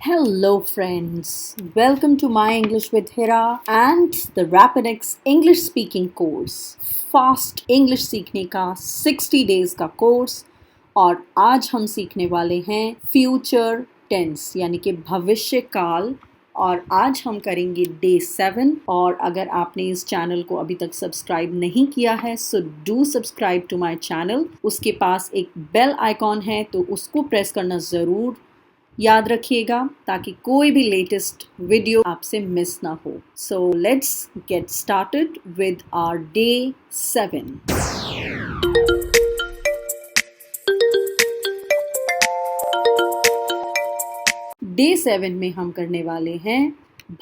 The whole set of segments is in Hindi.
Hello, friends. Welcome to My English with Hira and the Rapidx English Speaking course. Fast English सीखने का 60 days का कोर्स और आज हम सीखने वाले हैं फ्यूचर टेंस यानी कि भविष्य काल और आज हम करेंगे डे 7 और अगर आपने इस चैनल को अभी तक सब्सक्राइब नहीं किया है so do subscribe to my channel. उसके पास एक बेल आइकॉन है तो उसको प्रेस करना ज़रूर याद रखिएगा ताकि कोई भी लेटेस्ट वीडियो आपसे मिस ना हो। So let's get started with our day 7। Day 7 में हम करने वाले हैं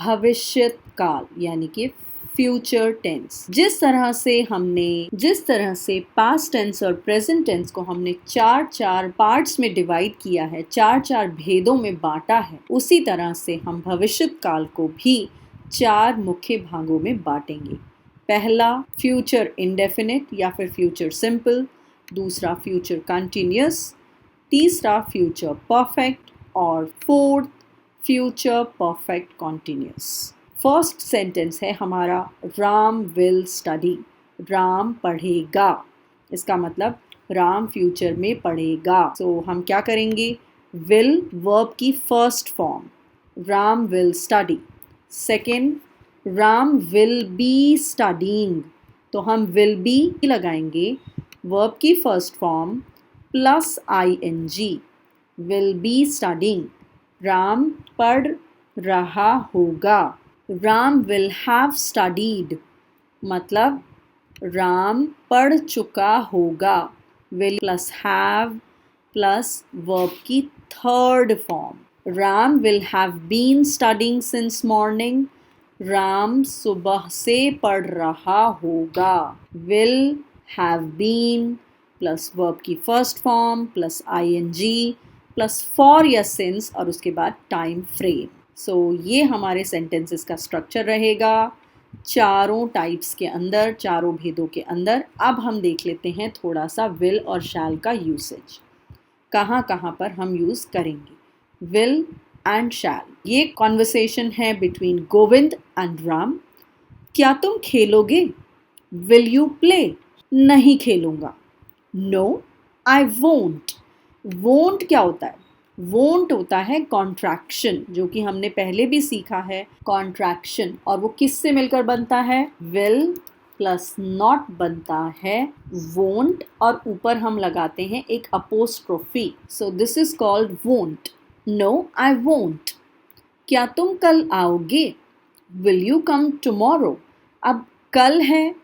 भविष्य काल यानी कि फ्यूचर टेंस। जिस तरह से पास्ट टेंस और प्रेजेंट टेंस को हमने चार पार्ट्स में डिवाइड किया है, चार भेदों में बांटा है, उसी तरह से हम भविष्य काल को भी 4 मुख्य भागों में बांटेंगे। पहला फ्यूचर इंडेफिनिट या फिर फ्यूचर सिंपल, दूसरा फ्यूचर कंटिन्यूअस, तीसरा फ्यूचर परफेक्ट और fourth future perfect continuous. First sentence है हमारा राम विल स्टडी, राम पढ़ेगा। इसका मतलब राम फ्यूचर में पढ़ेगा। सो हम क्या करेंगे, विल वर्ब की first form, Ram will study. Second, Ram will be studying, तो हम विल बी लगाएंगे वर्ब की first form plus ING, will be studying, Ram पढ़ रहा होगा। राम विल हैव स्टडीड, मतलब राम पढ़ चुका होगा। Will plus have plus verb की third form, Ram will have been studying since morning, Ram सुबह से पढ़ रहा होगा। Will have been plus verb की first form plus ING plus for या सिंस और उसके बाद टाइम फ्रेम। सो ये हमारे सेंटेंसेस का स्ट्रक्चर रहेगा चारों टाइप्स के अंदर, चारों भेदों के अंदर। अब हम देख लेते हैं थोड़ा सा विल और शैल का यूसेज, कहाँ कहाँ पर हम यूज़ करेंगे विल एंड शैल। ये कॉन्वर्सेशन है बिटवीन गोविंद एंड राम। क्या तुम खेलोगे? Will you play? नहीं खेलूँगा। No I won't. वोंट क्या होता है? वोंट होता है कॉन्ट्रैक्शन, जो कि हमने पहले भी सीखा है कॉन्ट्रैक्शन, और वो किससे मिलकर बनता है? विल प्लस नॉट बनता है वोंट और ऊपर हम लगाते हैं एक apostrophe. So this is called won't. No I won't. क्या तुम कल आओगे? Will you come tomorrow? अब कल है,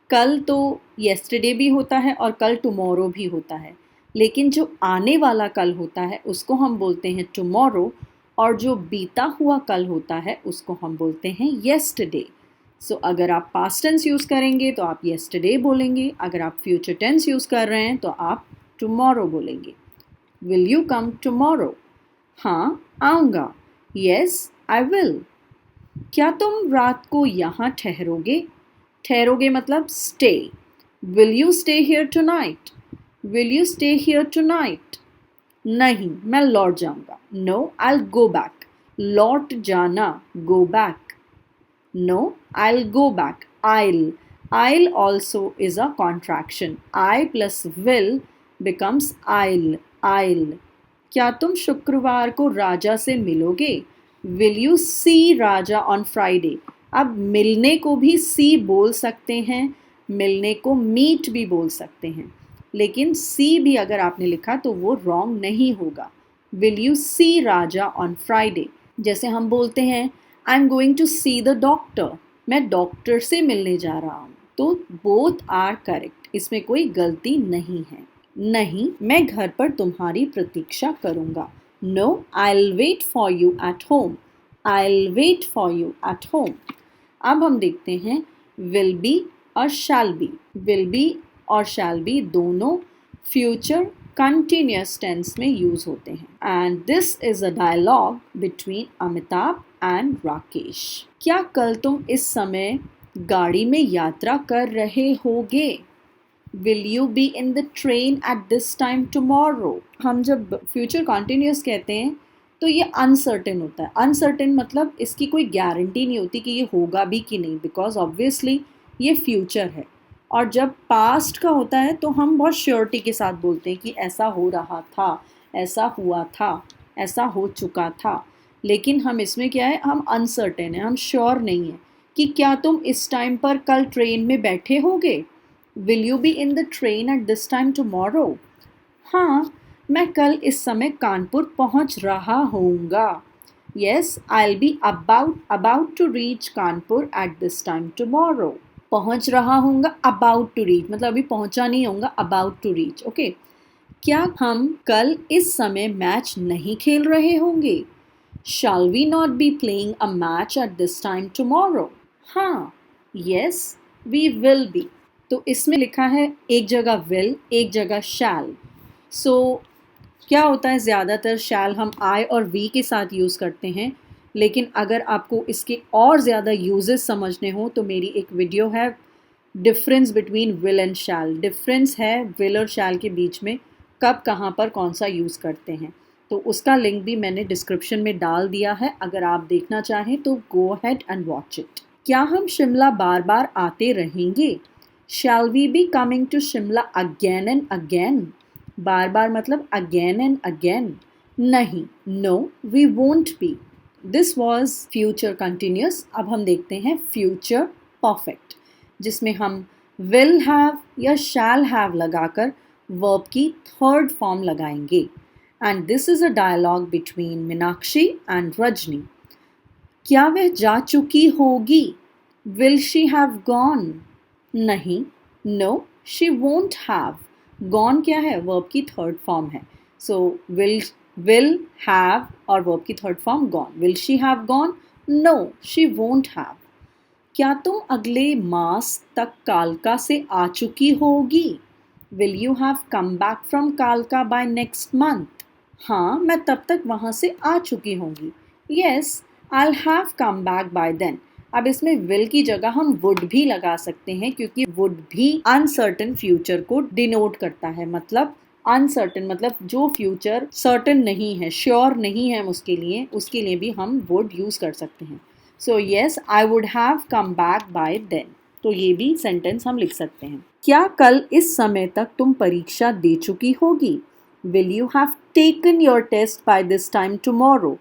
कल तो येस्टरडे भी होता है और कल टुमारो भी होता है, लेकिन जो आने वाला कल होता है उसको हम बोलते हैं टुमारो और जो बीता हुआ कल होता है उसको हम बोलते हैं येस्टरडे। सो अगर आप पास्ट टेंस यूज़ करेंगे तो आप येस्टरडे बोलेंगे, अगर आप फ्यूचर टेंस यूज़ कर रहे हैं तो आप टुमारो बोलेंगे। Will you come tomorrow? हाँ आऊँगा। Yes I will. क्या तुम रात को यहाँ ठहरोगे? ठहरोगे मतलब stay. Will you stay here tonight? Will you stay here tonight? नहीं, मैं लौट जाऊंगा। No I go back. लौट जाना, go back. No I go back. I'll also is a contraction. I plus will becomes I'll. क्या तुम शुक्रवार को राजा से मिलोगे? Will you see Raja on Friday? अब मिलने को भी see बोल सकते हैं, मिलने को meet भी बोल सकते हैं, लेकिन सी भी अगर आपने लिखा तो वो रॉन्ग नहीं होगा। Will you see Raja on Friday? जैसे हम बोलते हैं I am going to see the doctor, मैं डॉक्टर से मिलने जा रहा हूँ, तो बोथ आर करेक्ट, इसमें कोई गलती नहीं है। नहीं, मैं घर पर तुम्हारी प्रतीक्षा करूँगा। No I will wait for you at home. I will wait for you at home. अब हम देखते हैं विल बी और शैल बी। विल बी और शैल बी दोनों फ्यूचर कंटिन्यूअस टेंस में यूज होते हैं। And this is a dialogue between Amitabh and Rakesh. क्या कल तुम इस समय गाड़ी में यात्रा कर रहे होगे? Will you be in the train at this time tomorrow? हम जब फ्यूचर कंटिन्यूअस कहते हैं तो ये अनसर्टेन होता है। अनसर्टेन मतलब इसकी कोई गारंटी नहीं होती कि ये होगा भी कि नहीं, बिकॉज ऑब्वियसली ये फ्यूचर है। और जब पास्ट का होता है तो हम बहुत श्योरिटी के साथ बोलते हैं कि ऐसा हो रहा था, ऐसा हुआ था, ऐसा हो चुका था। लेकिन हम इसमें क्या है, हम अनसर्टेन है, हम श्योर नहीं है कि क्या तुम इस टाइम पर कल ट्रेन में बैठे होगे। Will you be in the train at this time tomorrow. हाँ, मैं कल इस समय कानपुर पहुंच रहा होऊंगा। Yes, I will be about to reach Kanpur at this time tomorrow. पहुंच रहा होऊंगा, अबाउट टू रीच मतलब अभी पहुंचा नहीं होऊंगा, अबाउट टू रीच। ओके, क्या हम कल इस समय मैच नहीं खेल रहे होंगे। Shall we not be playing a match at this time tomorrow? हाँ, yes, we will be. तो इसमें लिखा है एक जगह will, एक जगह shall. So क्या होता है, ज़्यादातर shall हम I और we के साथ यूज़ करते हैं, लेकिन अगर आपको इसके और ज़्यादा यूजेस समझने हो तो मेरी एक वीडियो है difference between will and shall. Difference है विल और शैल के बीच में, कब कहाँ पर कौन सा यूज़ करते हैं। तो उसका लिंक भी मैंने डिस्क्रिप्शन में डाल दिया है, अगर आप देखना चाहें तो go ahead and watch it. क्या हम शिमला बार बार आते रहेंगे। Shall we be coming to Shimla again and again. बार बार मतलब अगेन एंड अगेन। नहीं, no we won't be. This was future continuous. अब हम देखते हैं फ्यूचर परफेक्ट, जिसमें हम विल हैव या शैल हैव लगाकर वर्ब की थर्ड फॉर्म लगाएंगे। And this is a dialogue between Meenakshi and Rajni. क्या वह जा चुकी होगी। Will she have gone. नहीं, no she won't have. Gone क्या है, वर्ब की थर्ड फॉर्म है। सो विल हैव और वर्ब की third form gone. Will she have gone. No she won't have. क्या तुम अगले मास तक कालका से आ चुकी होगी। Will you have come back from कालका बाय नेक्स्ट मंथ। हाँ, मैं तब तक वहाँ से आ चुकी होंगी। Yes, I will have come back by then. अब इसमें विल की जगह हम वुड भी लगा सकते हैं, क्योंकि वुड भी अनसर्टेन फ्यूचर को डिनोट करता है। मतलब अनसर्टेन मतलब जो फ्यूचर सर्टेन नहीं है, श्योर नहीं है उसके लिए भी हम वुड यूज़ कर सकते हैं। So yes, I would have come back by then. तो ये भी सेंटेंस हम लिख सकते हैं। क्या कल इस समय तक तुम परीक्षा दे चुकी होगी। Will you have taken your test by this time tomorrow.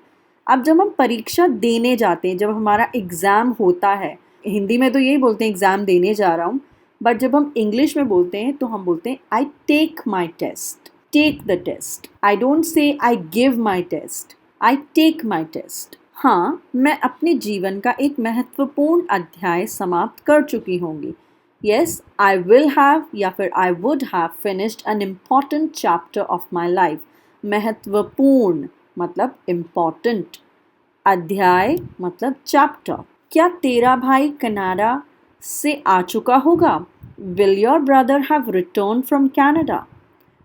अब जब हम परीक्षा देने जाते हैं, जब हमारा एग्ज़ाम होता है, हिंदी में तो यही बोलते हैं एग्ज़ाम देने जा रहा हूँ, बट जब हम इंग्लिश में बोलते हैं तो हम बोलते हैं I take my test. Take the test. I don't say I give my test, I take my test. हाँ, मैं अपने जीवन का एक महत्वपूर्ण अध्याय समाप्त कर चुकी होंगी। येस, आई विल हैव या फिर आई would have finished an important chapter of my life. महत्वपूर्ण मतलब इम्पॉर्टेंट, अध्याय मतलब चैप्टर। क्या तेरा भाई कनाडा से आ चुका होगा। Will your brother have return from Canada.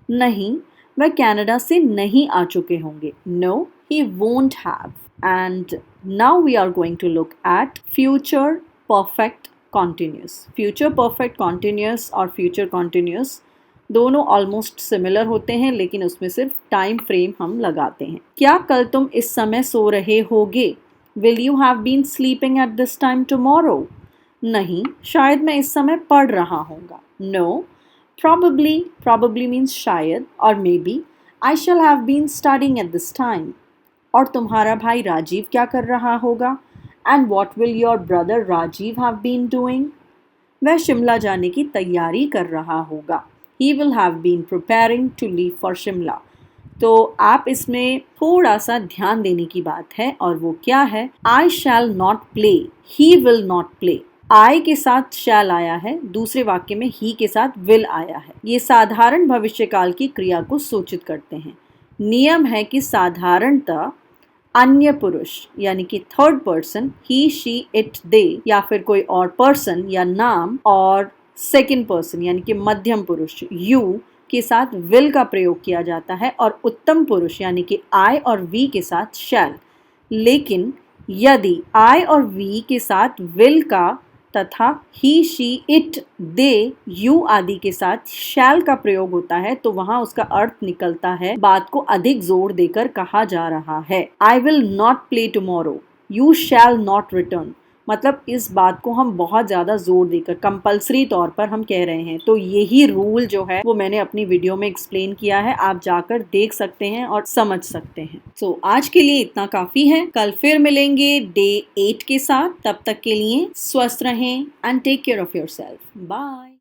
नहीं, वह कनाडा से नहीं आ चुके होंगे। No, he won't have. And now we are going to look at future perfect continuous. Future perfect continuous और future continuous दोनों ऑलमोस्ट सिमिलर होते हैं, लेकिन उसमें सिर्फ टाइम फ्रेम हम लगाते हैं। क्या कल तुम इस समय सो रहे होगे। Will you have been sleeping at this time tomorrow? नहीं, शायद मैं इस समय पढ़ रहा होऊंगा। No, probably means शायद और maybe I shall have been studying at this time. और तुम्हारा भाई राजीव क्या कर रहा होगा। And what will your brother Rajiv have been doing. वह शिमला जाने की तैयारी कर रहा होगा। He will have been preparing to leave for Shimla. तो आप इसमें थोड़ा सा ध्यान देने की बात है, और वो क्या है, I shall not play, he will not play. I के साथ शैल आया है, दूसरे वाक्य में ही के साथ विल आया है। ये साधारण भविष्यकाल की क्रिया को सूचित करते हैं। नियम है कि साधारणतः अन्य पुरुष यानी कि third person he, she, it, they या फिर कोई और पर्सन या नाम, और सेकंड पर्सन यानी कि मध्यम पुरुष यू के साथ विल का प्रयोग किया जाता है, और उत्तम पुरुष यानी कि आई और वी के साथ शैल। लेकिन यदि आई और वी के साथ विल का तथा ही, शी, इट, दे, यू आदि के साथ शैल का प्रयोग होता है तो वहाँ उसका अर्थ निकलता है बात को अधिक जोर देकर कहा जा रहा है। I will not play tomorrow, you shall not return. मतलब इस बात को हम बहुत ज्यादा जोर देकर कंपल्सरी तौर पर हम कह रहे हैं। तो यही रूल जो है वो मैंने अपनी वीडियो में एक्सप्लेन किया है, आप जाकर देख सकते हैं और समझ सकते हैं। तो आज के लिए इतना काफी है, कल फिर मिलेंगे डे 8 के साथ। तब तक के लिए स्वस्थ रहें and take care of yourself. Bye.